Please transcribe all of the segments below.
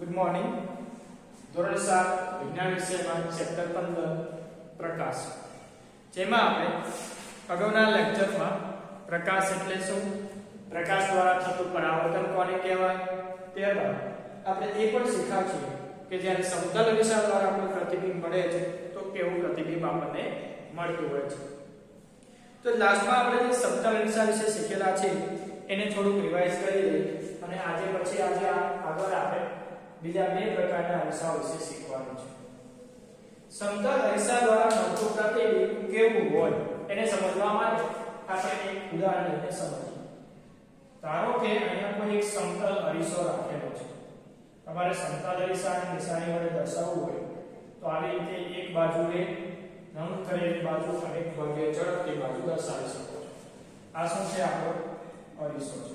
Good morning. ધોરણ 7 વિજ્ઞાન વિષયમાં ચેપ્ટર 15 પ્રકાશ, જેમાં આપણે અગાઉના લેક્ચરમાં પ્રકાશ એટલે શું, પ્રકાશ દ્વારા થતું પરાવર્તન કોને કહેવાય, ત્યારબાદ આપણે એ પણ શીખ્યા છીએ કે જ્યારે સમતલ અરીસા દ્વારા આપણને પ્રતિબિંબ મળે છે તો કેવું પ્રતિબિંબ આપણને મળતું હોય છે. તો લાસ્ટમાં આપણે જે સમતલ અરીસા વિશે શીખેલા છે એને થોડુંક રિવાઇઝ કરી લઈએ અને આજે આગળ આપણે બીજા બે પ્રકારના અરીસાઓ વિશે શીખવાનું છે. સમતલ અરીસા દ્વારા મળતું પ્રતિબિંબ કેવું હોય એને સમજવા માટે આપણે એક ઉદાહરણ લઈને સમજીએ. ધારો કે અહીંયા કોઈ એક સમતલ અરીસો રાખેલો છે. તમારે સમતલ અરીસાની નિશાની વડે દર્શાવવું હોય તો આવી રીતે એક બાજુએ નમ કરેલી બાજુ અને એક ભાગે ઝડપથી બાજુ દર્શાવી શકો છો. આ શું છે? આપણો અરીસો છે.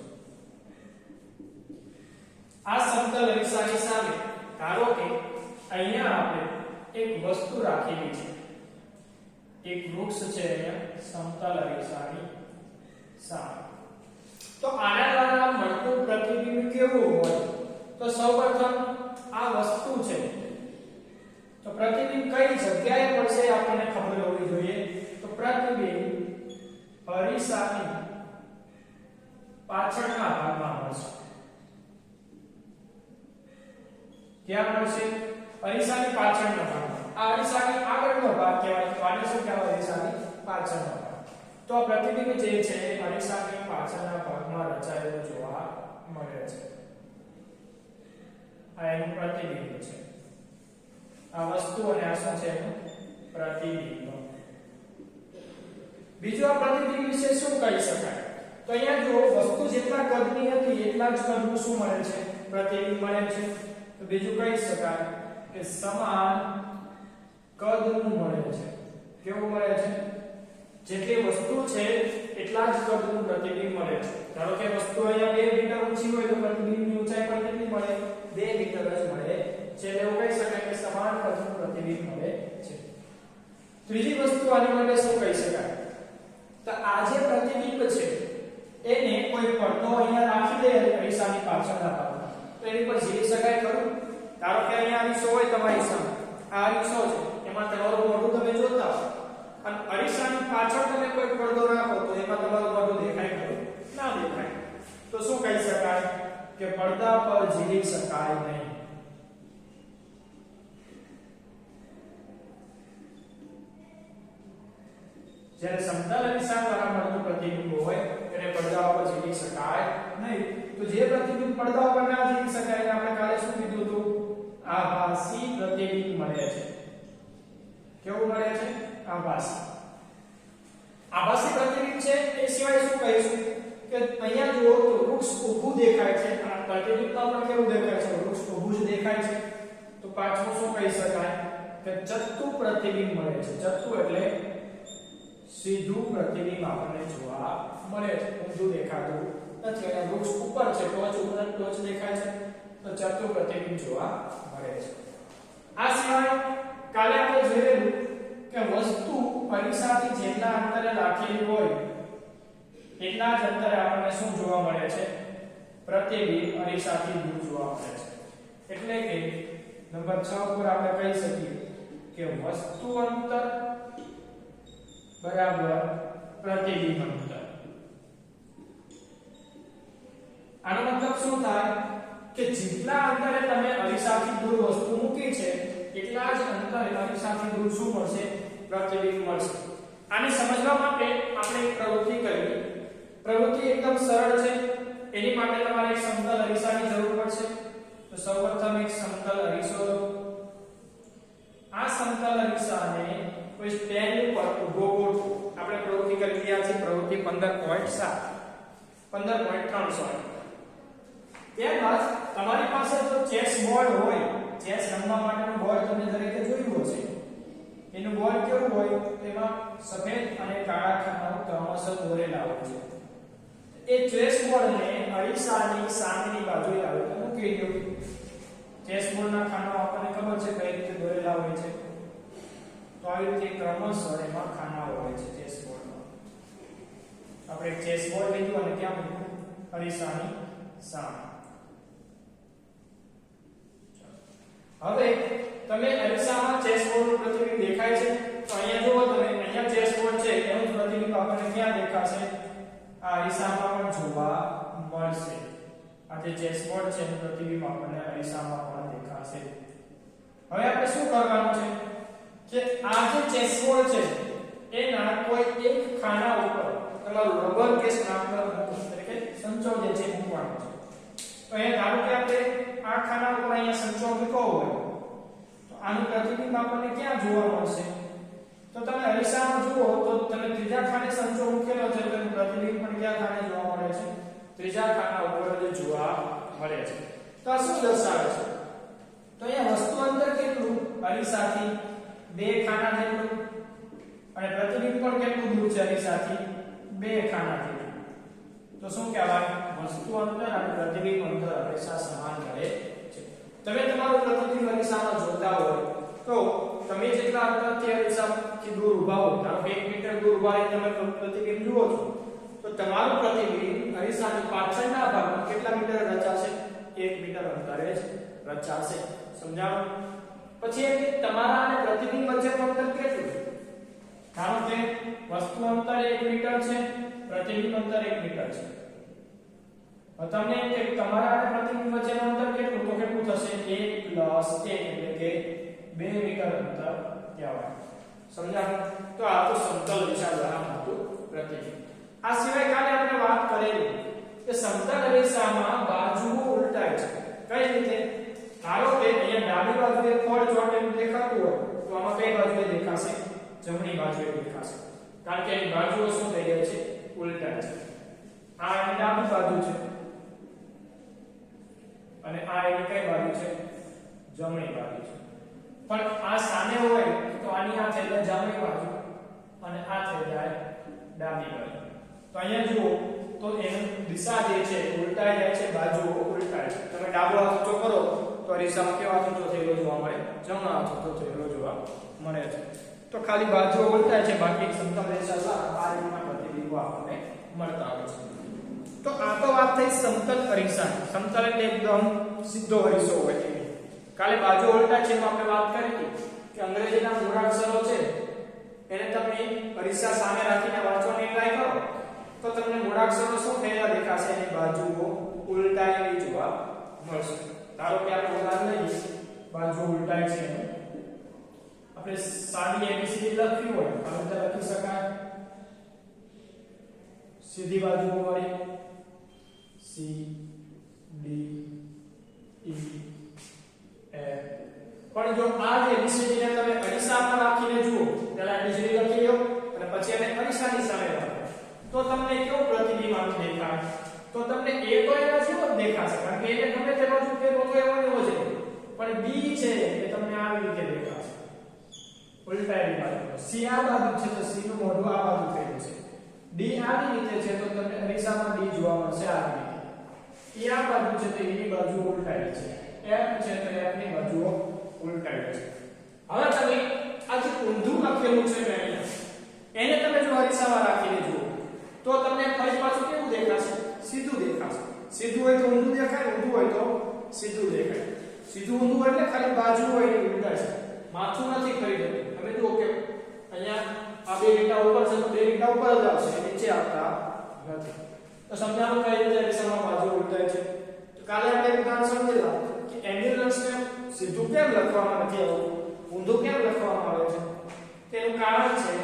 આ સમતલ અરીસાની સામે ધારો કે અહીંયા આપણે એક વસ્તુ રાખેલી છે, એક વૃક્ષ છે અહીંયા સમતલ અરીસાની સામે. તો આના દ્વારા મળતું પ્રતિબિંબ કેવું હોય? તો સૌપ્રથમ આ વસ્તુ છે તો પ્રતિબિંબ કઈ જગ્યાએ પડશે આપણને ખબર હોવી જોઈએ. તો પ્રતિબિંબ અરીસાની પાછળના ભાગમાં મળશે. ક્યાં મળશે? અરીસાની પાછળના ભાગમાં. આ અરીસાની આગળનો ભાગ કહેવાય તો આને શું કહેવાય? અરીસાની પાછળનો ભાગ. તો આ પ્રતિબિંબ જે છે અરીસાની પાછળના ભાગમાં રચાયેલું જોવા મળે છે. આ એનું પ્રતિબિંબ છે. આ વસ્તુ અને આ શું છે? એનું પ્રતિબિંબ. બીજું આ પ્રતિબિંબ વિશે શું કહી શકાય? તો અહીંયા જો વસ્તુ જેટલા કદની હતી એટલા જ કદનું શું મળે છે? પ્રતિબિંબ મળે છે. તો બીજું કહી શકાય કે સમાન કદનું મળે છે. કેવું મળે છે? જેટલી વસ્તુ છે એટલા જ કદનું પ્રતિબિંબ મળે છે. ધારો કે વસ્તુ અહીંયા 2 મીટર ઊંચી હોય તો પ્રતિબિંબની ઊંચાઈ પણ કેટલી મળે? 2 મીટર જ મળે છે. એવું કહી શકાય કે સમાન કદનું પ્રતિબિંબ મળે છે. ત્રીજી વસ્તુ આની માટે શું કહી શકાય? તો આ જે પ્રતિબિંબ છે એને કોઈ પડદો અહીંયા રાખી દે અરીસાની પાછળના ભાગમાં તો એની પર ઝીલી શકાય ખરું? ધારો કે અહીંયા અરીસો હોય તમારી સામે, આ અરીસો છે એમાં તમારું મોઢું તમે જોતા હો અને અરીસાની પાછળ તમે કોઈ પડદો રાખો તો એમાં તમારું મોઢું દેખાય ખરું? ના દેખાય. તો શું કહી શકાય કે પડદા પર ઝીલી શકાય નહીં. જ્યારે સમતલ અરીસા દ્વારા મળતું પ્રતિબિંબ હોય એને પડદા પર ઝીલી શકાય નહીં. તો જે પ્રતિબિંબ પડદા પર ના ઝીલી શકાય એને આપણે કાલે શું કીધું હતું? આભાસી પ્રતિબિંબ મળે છે. કેવું મળે છે? આભાસી. આભાસી પ્રતિબિંબ છે એ સિવાય શું કહીશું કે અહીંયા જુઓ તો વૃક્ષ ઊભું દેખાય છે અને પ્રતિબિંબમાં પણ કેવું દેખાય છે? વૃક્ષ ઊભું જ દેખાય છે. તો પાછું શું કહી શકાય કે ચત્તુ પ્રતિબિંબ મળે છે. ચત્તુ એટલે સીધું પ્રતિબિંબ આપણને જોવા મળે છે. ઊંધું દેખાતું નથી. અને વૃક્ષ ઉપર છે, ટોચ ઉપર ટોચ દેખાય છે તો ચત્તુ પ્રતિબિંબ જોવા મળે છે. આ સિવાય કાલે આપણે જોયેલું કે વસ્તુ અરીસાથી જેટલા અંતરે રાખેલી હોય એટલા જ અંતરે આપણને શું જોવા મળે છે? પ્રતિબિંબ અરીસાથી દૂર જોવા મળે છે. એટલે કે નંબર 6 પર આપણે કહી શકીએ કે વસ્તુ અંતર બરાબર પ્રતિબિંબ અંતર. આનો મતલબ શું થાય કે જેટલા અંતરે તમે અરીસાથી દૂર વસ્તુ મૂકી છે એટલા જ અંતરે અરીસાથી દૂર શું મળશે? પ્રતિબિંબ મળશે. આને સમજવા માટે આપણે એક પ્રવૃત્તિ કરીએ. પ્રવૃત્તિ એકદમ સરળ છે. એની માટે તમારે એક સમતલ અરીસાની જરૂર પડશે. તો સૌપ્રથમ એક સમતલ અરીસો લો. આ સમતલ અરીસાને કોઈ સ્ટેન્ડ ઉપર ઊભો ગોઠવો. આપણે પ્રવૃત્તિ કરી રહ્યા છે પ્રવૃત્તિ 15.7 15.300. ત્યારબાદ તમારી પાસે જો ચેસ બોર્ડ હોય, ચેસ રમવા માટેનું બોર્ડ તમે દરેકે જોયું હશે. એનું બોર્ડ કેવું હોય? તેમાં સફેદ અને કાળા ખાનાઓ ક્રમશઃ દોરેલા હોય છે. એ ચેસ બોર્ડને અરીસાની સામેની બાજુએ આવે તો મૂકી દો. ચેસ બોર્ડના ખાનાઓ આપણને ખબર છે કઈ રીતે દોરેલા હોય છે. તો આવી રીતે ક્રમશઃ એમાં ખાનાઓ હોય છે ચેસ બોર્ડમાં. આપણે ચેસ બોર્ડ લીધું અને ક્યાં મૂક્યું? અરીસાની સામે. હવે તમે અરીસામાં ચેસબોર્ડનું પ્રતિબિંબ દેખાય છે તો અહીંયા જુઓ તમે અહીંયા ચેસબોર્ડ છે એનું પ્રતિબિંબ આપણને ક્યાં દેખાશે આ અરીસામાં પણ જોવા મળશે આ જે ચેસબોર્ડ છે એનું પ્રતિબિંબ આપણને અરીસામાં પણ દેખાશે હવે આપણે શું કરવાનું છે કે આ જે ચેસબોર્ડ છે એના કોઈ એક ખાના ઉપર તમારું રબર કે સ્ટાપલર એટલે કે સંચો જે છે મૂકવાનો છે તો અહીંયા ધારો કે આપણે આ ખાના ઉપર અહીંયા સંચો મૂક્યો હોય તો આનું પ્રતિબિંબ આપણને ક્યાં જોવા મળશે તો તમે અરીસામાં જુઓ તો તમે ત્રીજા ખાને સંચો મૂકેલો છે તો એનું પ્રતિબિંબ પણ ક્યાં ખાને જોવા મળે છે ત્રીજા ખાના ઉપર જ જોવા મળે છે તો આ શું દર્શાવે છે તો અહીંયા વસ્તુ અંતર કેટલું અરીસાથી બે ખાના જેટલું અને પ્રતિબિંબ પણ કેટલું દૂર છે અરીસાથી બે ખાના જેટલું તો શું કહેવાય વસ્તુ અંતર અને પ્રતિબિંબ અંતર હંમેશા સમાન રહે છે તમે તમારું પ્રતિબિંબ અરીસામાં જોતા હોય તો તમે જેટલા અંતરથી અરીસાથી દૂર ઊભા હો ધારો કે 1 મીટર દૂર ઊભા રહીને તમે પ્રતિબિંબ જુઓ છો તો તમારું પ્રતિબિંબ અરીસાની પાછળના ભાગમાં કેટલા મીટર રચાશે 1 મીટર અંતરે જ રચાશે સમજાણું પછી એ તમારા અને પ્રતિબિંબ વચ્ચેનું અંતર કેટલું છે ધારો કે વસ્તુ અંતર 1 મીટર છે પ્રતિબિંબ અંતર 1 મીટર છે તો તમને એમ કે તમારા અને પ્રતિબિંબ વચ્ચેનું અંતર કેટલું તો કેટલું થશે 1 + 1 એટલે કે 2 મીટર અંતર કહેવાય સમજાણું તો આ તો સમતલ દિશા દ્વારા મળતું પ્રતિબિંબ આ સિવાય કાલે આપણે વાત કરેલી કે સમતલ અરીસામાં બાજુઓ ઉલટાય છે કઈ રીતે ધારો કે અહીંયા ડાબી બાજુએ ખોડ ચોટેલું દેખાતું હોય તો આમાં કઈ બાજુએ દેખાશે જમણી બાજુએ દેખાશે કારણ કે એની બાજુઓ શું થઈ જાય છે ઉલટા છે આ એની ડાબી બાજુ છે અને આ એની કઈ બાજુ છે જમણી બાજુ છે પણ આ સામે હોય તો આની આ થઈ જાય જમણી બાજુ અને આ થઈ જાય ડાબી બાજુ તો અહીંયા જુઓ તો એની દિશા જે છે ઉલટાઈ જાય છે બાજુઓ ઉલટાય છે તમે ડાબો હાથ ઊંચો કરો તો અરીસામાં કેવો હાથ ઊંચો થયેલો જોવા મળે જમણો હાથ ઊંચો થયેલો જોવા મળે છે તો ખાલી બાજુઓ ઉલટાય છે બાકી સમતલ રેખા દ્વારા આ રીતના પ્રતિબિંબો આપણને મળતા હોય છે તો આ તો વાત થઈ સમતલ અરીસા સમતલ એટલે એકદમ સીધો અરીસો હોય છે કાલે બાજુ ઉલટાય છે એમાં આપણે વાત કરી હતી કે અંગ્રેજીના મૂળાક્ષરો છે એને તમે અરીસા સામે રાખીને વાંચવાની ટ્રાય કરો તો તમને મૂળાક્ષરો શું થયેલા દેખાશે એની બાજુઓ ઉલટાયેલી જોવા મળશે ધારો કે આપણે ઉદાહરણ લઈએ બાજુ ઉલટાય છે આપણે સાદી એબીસીડી લખ્યું હોય આ રીતે લખી શકાય સીધી બાજુઓ વાળી સી ડી ઈ એફ પણ જો આ એબીસીડી ને તમે અરીસામાં રાખીને જુઓ પહેલા એબીસીડી લખી લો અને પછી એને અરીસાની સામે રાખો તો તમને કેવું પ્રતિબિંબ આનું દેખાય તો તમને એ તો એના જેવો જ દેખાશે કારણ કે એને ગમે તે બાજુ ફેરવો તો એવો એવો છે પણ બી છે એ તમને આવી રીતે દેખાશે ઉલટાયેલી બાજુ સી આ બાજુ છે તો સી નું મોઢું આ બાજુ થયેલું છે ડી આવી રીતે છે તો તમને અરીસામાં ડી જોવા મળશે આવી રીતે એ આ બાજુ છે તો એની બાજુ ઉલટાયેલી છે એફ છે તો એફ ની બાજુઓ ઉલટાયેલી છે હવે તમે આ જે ઊંધું લખેલું છે મેં અહીંયા એને તમે જો અરીસામાં રાખીને જુઓ તો તમને ફરી પાછું કેવું દેખાશે સીધું દેખાશે સીધું હોય તો ઊંધું દેખાય ઊંધું હોય તો સીધું દેખાય સીધું ઊંધું એટલે ખાલી બાજુ હોય એ ઉલટા છે માથું નથી કરી દેતું તમે જુઓ કે અહીંયા આ બે લીટા ઉપર છે તો બે લીટા ઉપર જ આવશે નીચે આવતા નથી તો સમજાવું કઈ રીતે અરીસામાં બાજુ ઉલટાય છે તો કાલે આપણે ઉદાહરણ સમજેલા કે એમ્બ્યુલન્સને સીધું કેમ લખવામાં નથી આવતું ઊંધું કેમ લખવામાં આવે છે તેનું કારણ છે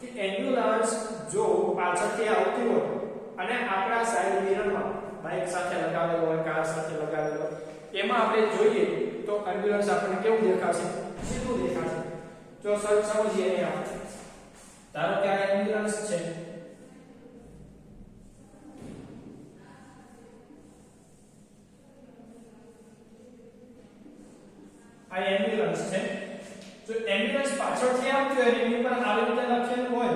કે એમ્બ્યુલન્સ જો પાછળથી આવતી હોય અને આપણા સાઈડ મિરરમાં બાઇક સાથે લગાવેલો હોય કાર સાથે લગાવેલો હોય એમાં આપણે જોઈએ તો એમ્બ્યુલન્સ આપણને કેવું દેખાશે સીધું દેખાશે જો સમજીએ અહીંયા ધારો કે આ એમ્બ્યુલન્સ છે આ એમ્બ્યુલન્સ છે જો એમ્બ્યુલન્સ પાછળથી આવતી હોય એની પર આવી રીતે લખેલું હોય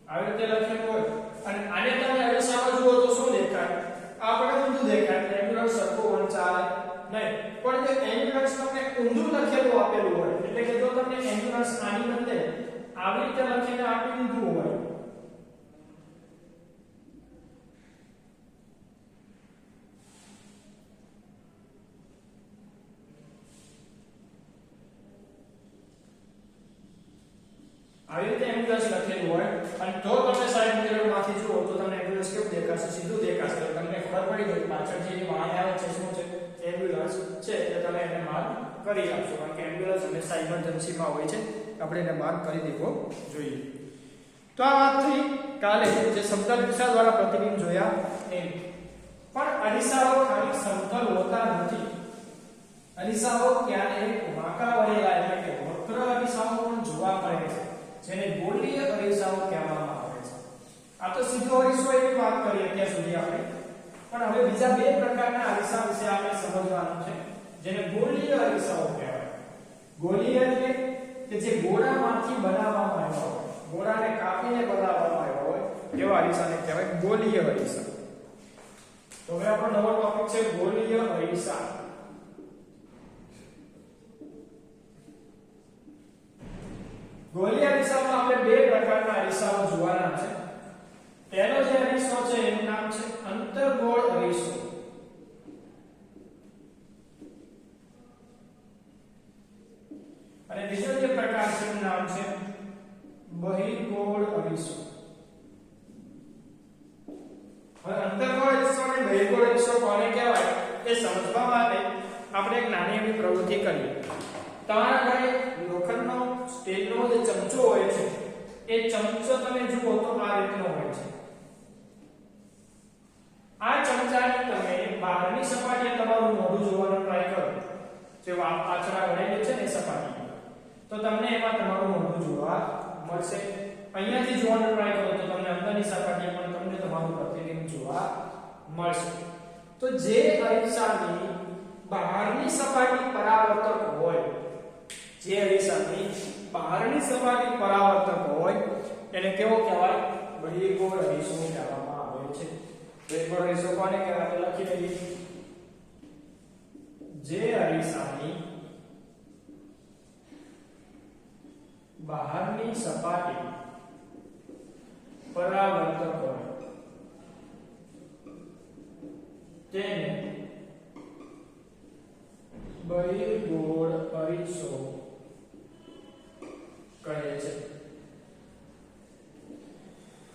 આવી રીતે લખેલું હોય અને આને તમે અરીસામાં જુઓ તો શું દેખાય આપણે ઊંધું દેખાય એમ્બ્યુલન્સ સરખું વંચાય નહીં પણ જો એમ્બ્યુલન્સ તમને ઊંધું લખેલું આપેલું હોય એટલે કે જો તમને એમ્બ્યુલન્સ આની બદલે આવી રીતે લખીને આપી દીધું હોય આવી રીતે એમ્બ્યુલન્સ લખેલું હોય અને જો તમે સાઈડ મિરરમાંથી જુઓ તો તમને એમ્બ્યુલન્સ કેવું દેખાશે સીધું દેખાશે તો તમને ખબર પડી ગઈ પાછળ જે વાહન આવે છે શું છે એમ્બ્યુલન્સ છે એટલે તમે એને માર્ક કરી આપશો કારણ કે એમ્બ્યુલન્સ હંમેશા ઇમરજન્સીમાં હોય છે આપણે એને માર્ક કરી દેવો જોઈએ તો આ વાત થઈ કાલે જે સમતલ દિશા દ્વારા પ્રતિબિંબ જોયા એમ પણ અરીસાઓ ખાલી સમતલ હોતા નથી અરીસાઓ ક્યારેક વાંકા વળેલા એટલે કે વક્ર અરીસાઓ પણ જોવા મળે છે જેને ગોળીય અરીસાઓ કહેવામાં આવે છે આ તો સીધો અરીસો એની વાત કરીએ ત્યાં સુધી આપણે પણ હવે બીજા બે પ્રકારના અરીસા વિશે આપણે સમજવાનું છે જેને ગોળીય અરીસાઓ કહેવાય ગોળીય એટલે કે જે ગોળામાંથી બનાવવામાં આવ્યા હોય ગોળાને કાપીને બનાવવામાં આવ્યા હોય એવા અરીસાને કહેવાય ગોળીય અરીસા તો હવે આપણો નવો ટોપિક છે ગોળીય અરીસા ગોળીય અરીસામાં આપણે બે પ્રકારના અરીસાઓ જોવાના છે પહેલો જે અરીસો છે એનું નામ છે અંતર્ગોળ અરીસો અને બીજો જે પ્રકાર છે એનું નામ છે બહિર્ગોળ અરીસો હવે અંતર્ગોળ અરીસો અને બહિર્ગોળ અરીસો કોને કહેવાય એ સમજવા માટે આપણે એક નાની એવી પ્રવૃત્તિ કરીએ તમારા ઘરે લોખંડનો સ્ટીલનો જે ચમચો હોય છે એ ચમચો તમે જુઓ તો આ રીતનો હોય છે આ ચમચાને તમે બહારની સપાટીએ તમારું મોઢું જોવાનો ટ્રાય કરો જે પાછળ વળેલી છે ને સપાટી તો તમને એમાં તમારું મોઢું જોવા મળશે અહીંયાથી જોવાનો ટ્રાય કરો તો તમને અંદરની સપાટીએ પણ તમને તમારું પ્રતિબિંબ જોવા મળશે તો જે અરીસાની બહારની સપાટી પરાવર્તક હોય જે અરીસાની બહારની સપાટી પરાવર્તક હોય એને કેવો કહેવાય બહિર્ગોળ અરીસો કહેવામાં આવે છે બહિર્ગોળ અરીસો કોને કહેવાય તો લખી દઈએ જે અરીસાની બહારની સપાટી પરાવર્તક હોય તેને બહિર્ગોળ અરીસો કહે છે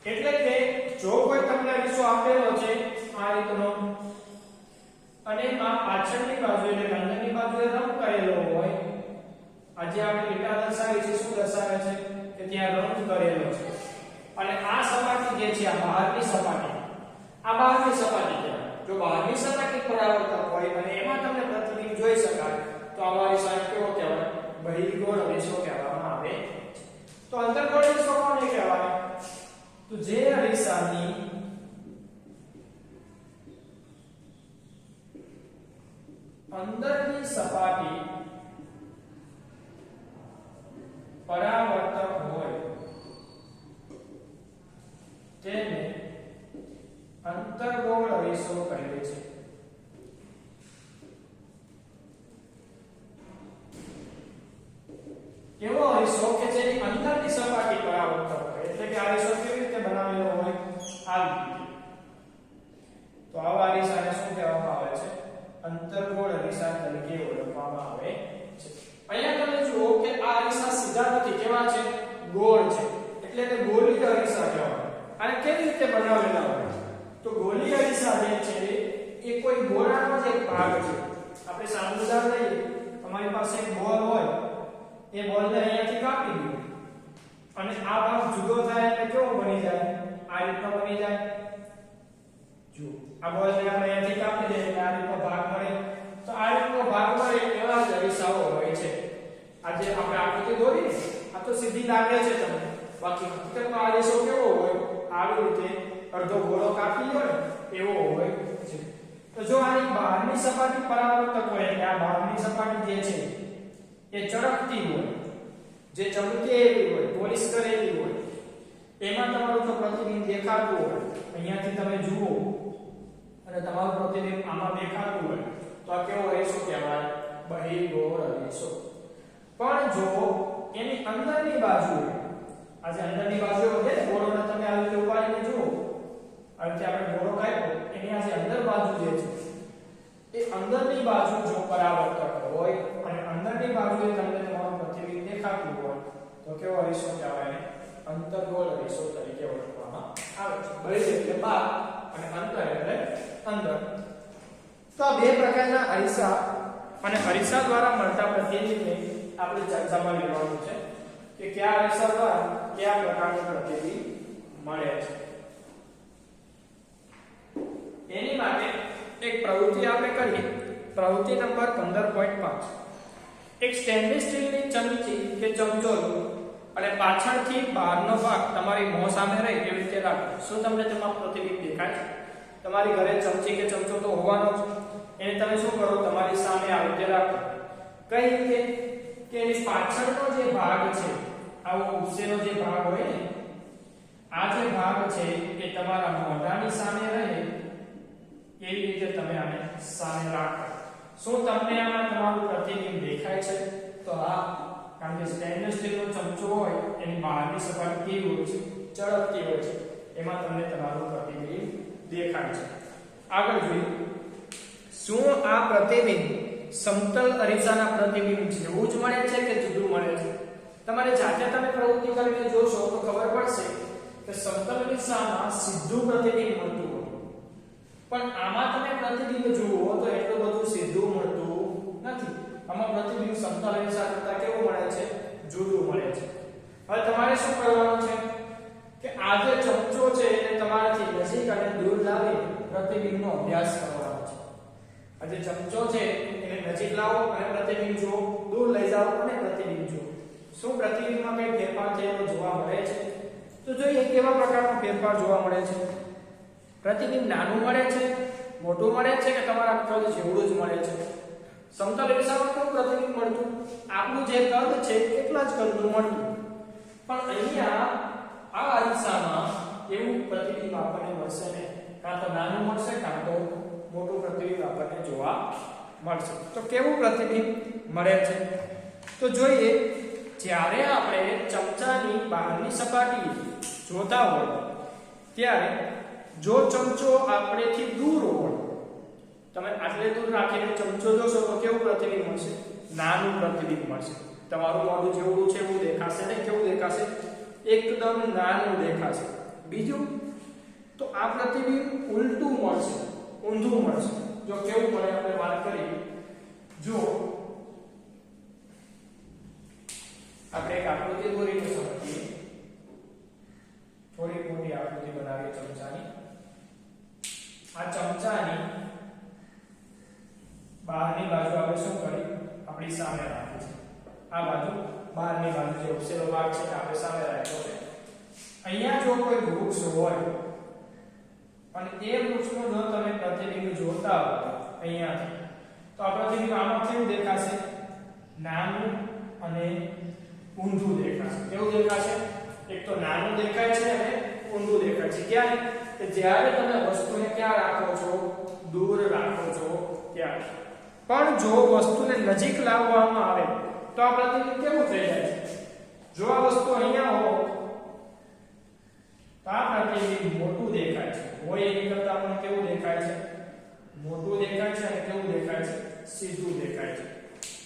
એટલે કે જો કોઈ તમને અરીસો આપેલો છે આ રીતનો અને આ પાછળની બાજુ એટલે અંદરની બાજુએ રંગ કરેલો હોય આજે આપણે લીટા દર્શાવી છે શું દર્શાવે છે કે ત્યાં રંગ કરેલો છે અને આ સપાટી જે છે આ બહારની સપાટી કહેવાય જો બહારની સપાટી પરાવર્તક હોય અને એમાં તમને પ્રતિબિંબ જોઈ શકાય તો આવા અરીસાને કેવો કહેવાય બહિર્ગોળ અરીસો કહેવામાં આવે તો અંતર્ગોળ અરીસો કોને કહેવાય તો જે અરીસાની અંદરની સપાટી પરાવર્તક હોય તેને અંતર્ગોળ અરીસો કહે છે એવો અરીસો કે જેની અંદરની સપાટી પરાવર્તક હોય એટલે કે આ અરીસો કેવી રીતે બનાવેલો હોય આવી રીતે તો આવા અરીસાને શું કહેવામાં આવે છે અંતર્ગોળ અરીસા તરીકે ઓળખવામાં આવે છે અહીંયા તમે જુઓ કે આ અરીસા સીધા નથી કેવા છે ગોળ છે એટલે કે ગોળીય અરીસા કહેવાય અને કેવી રીતે બનાવેલા હોય તો ગોળીય અરીસા જે છે એ કોઈ ગોળાનો જ એક ભાગ છે આપણે સાદું ઉદાહરણ લઈએ તમારી પાસે એક બોલ હોય એ બોલને અહીંયાથી કાપી દો અને આ ભાગ જુદો થાય એટલે કેવો બની જાય આ રીતનો બની જાય જો આ બોલને આપણે અહીંયાથી કાપી દઈએ એટલે આ રીતનો ભાગ મળે તો આ રીતનો ભાગ મળે એવા જ અરીસાઓ હોય છે આજે આપણે આકૃતિ દોરી આ તો સીધી લાગે છે તમને બાકી હકીકતમાં આ અરીસો કેવો હોય આવી રીતે અડધો ગોળો કાપી લો ને એવો હોય છે તો જો આની બહારની સપાટી પરાવર્તક હોય એટલે આ બહારની સપાટી જે છે એ ચળકતી હોય જે ચમકે એવી હોય પોલિશ કરેલી હોય એમાં તમારું જો પ્રતિબિંબ દેખાતું હોય અહીંયાથી તમે જુઓ અને તમારું પ્રતિબિંબ આમાં દેખાતું હોય તો આ કેવો અરીસો કહેવાય બહિર્ગોળ અરીસો પણ જો એની અંદરની બાજુએ આજે અંદરની બાજુ વધે ને ગોળોને તમે આવી રીતે ઉપાડીને જુઓ, આવી રીતે આપણે ગોળો કાપ્યો એની આજે અંદર બાજુ જે છે એ અંદરની બાજુ જો પરાવર્તક હોય અને અંદરની બાજુએ તમને તમારું પ્રતિબિંબ દેખાતું હોય તો કેવો અરીસો કહેવાય ને? અંતર્ગોળ અરીસો તરીકે ઓળખવામાં આવે છે. બહિર એટલે બહાર અને અંતર એટલે અંદર. તો આ બે પ્રકારના અરીસા અને અરીસા દ્વારા મળતા પ્રતિબિંબને આપણે ચર્ચામાં લેવાનું છે કે કયા અરીસા દ્વારા કયા પ્રકારનું પ્રતિબિંબ મળે છે. એની માટે એક પ્રવૃત્તિ આપણે કરીએ. પ્રવૃત્તિ નંબર 15.5. એક સ્ટેનલેસ સ્ટીલની ચમચી કે ચમચો લો અને પાછળથી બહારનો ભાગ તમારી મોં સામે રહે એવી રીતે રાખો. શું તમને તેમાં પ્રતિબિંબ દેખાય છે? તમારી ઘરે ચમચી કે ચમચો તો હોવાનો જ, એને તમે શું કરો? તમારી સામે આવી રીતે રાખો. કઈ રીતે? કે એની પાછળનો જે ભાગ છે, આવો ઉપસેનો જે ભાગ હોય ને, આ જે ભાગ છે એ તમારા મોઢાની સામે રહે એવી રીતે તમે આને સામે રાખો. શું તમને આમાં તમારું પ્રતિબિંબ દેખાય છે? તો હા, કારણ કે સ્ટેનલેસ સ્ટીલનો ચમચો હોય એની બહારની સપાટી કેવી હોય છે? ચળકતી હોય છે. એમાં તમને તમારું પ્રતિબિંબ દેખાય છે. આગળ જોઈએ, શું આ પ્રતિબિંબ સમતલ અરીસાના પ્રતિબિંબ જેવું જ મળે છે કે જુદું મળે છે? તમારે જાતે તમે પ્રવૃત્તિ કરીને જોશો તો ખબર પડશે કે સમતલ અરીસામાં સીધું પ્રતિબિંબ મળતું હોય, પણ આમાં તમે પ્રતિબિંબ જુઓ તો એટલું બધું સીધું મળતું નથી. આમાં પ્રતિબિંબ સમતલ અરીસા કરતા કેવું મળે છે? જુદું મળે છે. હવે તમારે શું કરવાનું છે કે આ જે ચમચો છે એને તમારાથી નજીક અને દૂર લાવી પ્રતિબિંબનો અભ્યાસ કરવાનો છે. આ જે ચમચો છે એને નજીક લાવો અને પ્રતિબિંબ જુઓ, દૂર લઈ જાઓ અને પ્રતિબિંબ જુઓ. શું પ્રતિબિંબમાં કઈ ફેરફાર થયેલો જોવા મળે છે? તો જોઈએ કેવા પ્રકારનો ફેરફાર જોવા મળે છે. પ્રતિબિંબ નાનું મળે છે, મોટું મળે છે કે તમારા કદ જેવડું જ મળે છે? સમતલ અરીસામાં કેવું પ્રતિબિંબ મળતું? આપણું જે કદ છે એટલા જ કદનું મળતું. પણ અહીંયા આ અરીસામાં એવું પ્રતિબિંબ આપણને મળશે ને, કાં તો નાનું મળશે કાં તો મોટું પ્રતિબિંબ આપણને જોવા મળશે. તો કેવું પ્રતિબિંબ મળે છે? તો જોઈએ, જ્યારે આપણે ચમચાની બહારની સપાટી જોતા હોય ત્યારે જો ચમચો આપણેથી દૂર હોય, તમે આટલે દૂર રાખીને ચમચો જોશો તો કેવું પ્રતિબિંબ મળશે? નાનું પ્રતિબિંબ મળશે. તમારું મોઢું જેવડું છે એવું દેખાશે ને? કેવું દેખાશે? એકદમ નાનું દેખાશે. બીજું, તો આ પ્રતિબિંબ ઉલટું મળશે, ઊંધું મળશે. જો કેવું મળે આપણે વાત કરીએ. જો આપણે એક આકૃતિ દોરીને સમજીએ, થોડી મોટી આકૃતિ બનાવીએ ચમચાની. આ ચમચાની બહારની બાજુ આપણે શું કરી? આપણી સામે રાખી છે. આ બાજુ બહારની બાજુ જે ઉપસેલો ભાગ છે આપણે સામે રાખ્યો છે. અહીંયા જો કોઈ વૃક્ષ હોય અને એ વૃક્ષનો જો તમે પ્રતિબિંબ જોતા હો અહીંયાથી, તો આ પ્રતિબિંબ આમાં કેવું દેખાશે? નાનું અને ઊંધું દેખાશે. કેવું દેખાશે? એક તો નાનું દેખાય છે અને ઊંધું દેખાય છે. ક્યારે? કે જ્યારે તમે વસ્તુને ક્યાં રાખો છો? દૂર રાખો છો ત્યારે. પણ જો વસ્તુને નજીક લાવવામાં આવે તો આ પ્રતિબિંબ કેવું થઈ જાય છે? જો આ વસ્તુ અહીંયા હોય તો આ પ્રતિબિંબ મોટું દેખાય છે. હોય એની કરતા પણ કેવું દેખાય છે? મોટું દેખાય છે. અને કેવું દેખાય છે? સીધું દેખાય છે.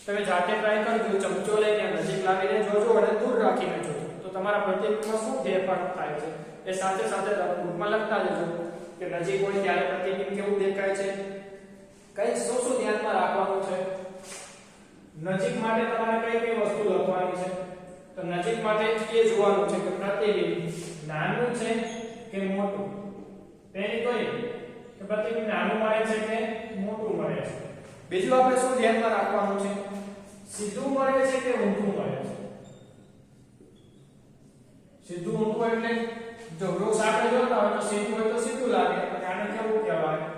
તમે જાતે ટ્રાય કરજો, ચમચો લઈને નજીક લાવીને જોજો અને દૂર રાખીને જોજો તો તમારા પ્રતિબિંબમાં શું ફેરફાર થાય છે એ સાથે સાથે નોટબુકમાં લખતા જજો કે નજીક હોય ત્યારે પ્રતિબિંબ કેવું દેખાય છે. કઈ શું ધ્યાનમાં રાખવાનું છે? નજીક માટે તમારે કઈ કઈ વસ્તુ લખવાની છે? તો નજીક માટે એ જોવાનું છે કે પ્રતિબિંબ નાનું છે કે મોટું. પહેલી કોઈ કે પ્રતિબિંબ નાનું મળે છે કે મોટું મળે છે. બીજું આપણે શું ધ્યાનમાં રાખવાનું છે? સીધું મળે છે કે ઊંધું મળે છે? સીધું ઊંધું એટલે જો વૃક્ષ આપણે જોતા હોય તો સીધું હોય તો સીધું લાગે અને આને કેવું કહેવાય?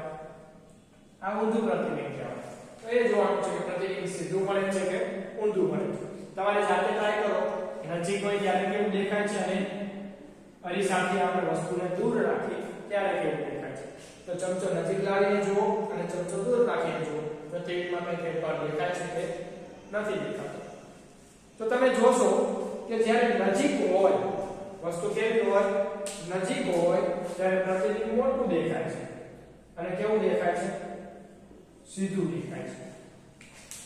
આ ઊંધું પ્રતિબિંબ કહેવાય. તો એ જોવાનું છે કે પ્રતિબિંબ સીધું મળે છે કે ઊંધું મળે છે. તમારે જાતે ટ્રાય કરો. નજીક હોય ત્યારે કેવું દેખાય છે અને અરીસાથી આપણે વસ્તુને દૂર રાખી ત્યારે કેવું દેખાય છે. તો ચમચો નજીક લાવીને જુઓ અને ચમચો દૂર રાખીને જુઓ. પ્રતિબિંબમાં કઈ ફેરફાર દેખાય છે કે નથી દેખાતો? તો તમે જોશો કે જ્યારે નજીક હોય વસ્તુ કેવી હોય નજીક હોય ત્યારે પ્રતિબિંબ મોટું દેખાય છે અને કેવું દેખાય છે સીધું દેખાય છે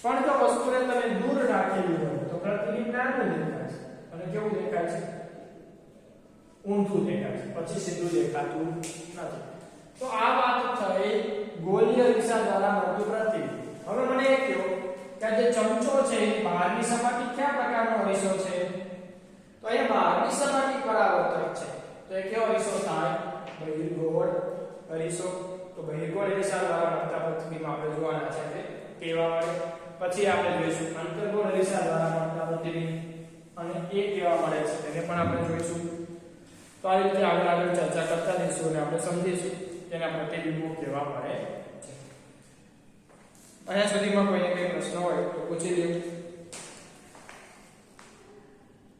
પણ જો વસ્તુને તમે દૂર રાખેલી હોય તો પ્રતિબિંબ નાનું દેખાય છે અને કેવું દેખાય છે ઊંધું દેખાય છે પછી સીધું દેખાતું નથી તો આ વાત થઈ ગોળીય અરીસા દ્વારા મળતું પ્રતિબિંબ હવે મને એ કહો કે આ જે ચમચો છે એ બહારની સપાટી કયા પ્રકારનો અરીસો છે તો અહીંયા બહારની સપાટી પરાવર્તક છે તો એ કેવો અરીસો થાય બહિર્ગોળ અરીસો તો બહિર્ગોળ અરીસા દ્વારા મળતા પ્રતિબિંબ આપણે જોવાના છે તે કેવા મળે પછી આપણે જોઈશું અંતર્ગોળ અરીસા દ્વારા મળતા પ્રતિબિંબ અને એ કેવા મળે છે તેને પણ આપણે જોઈશું તો આ રીતે આગળ ચર્ચા કરતા રહીશું અને આપણે સમજીશું તેના પ્રતિબિંબો કેવા મળે છે અહીંયા સુધીમાં કોઈને કંઈ પ્રશ્ન હોય તો પૂછી લ્યો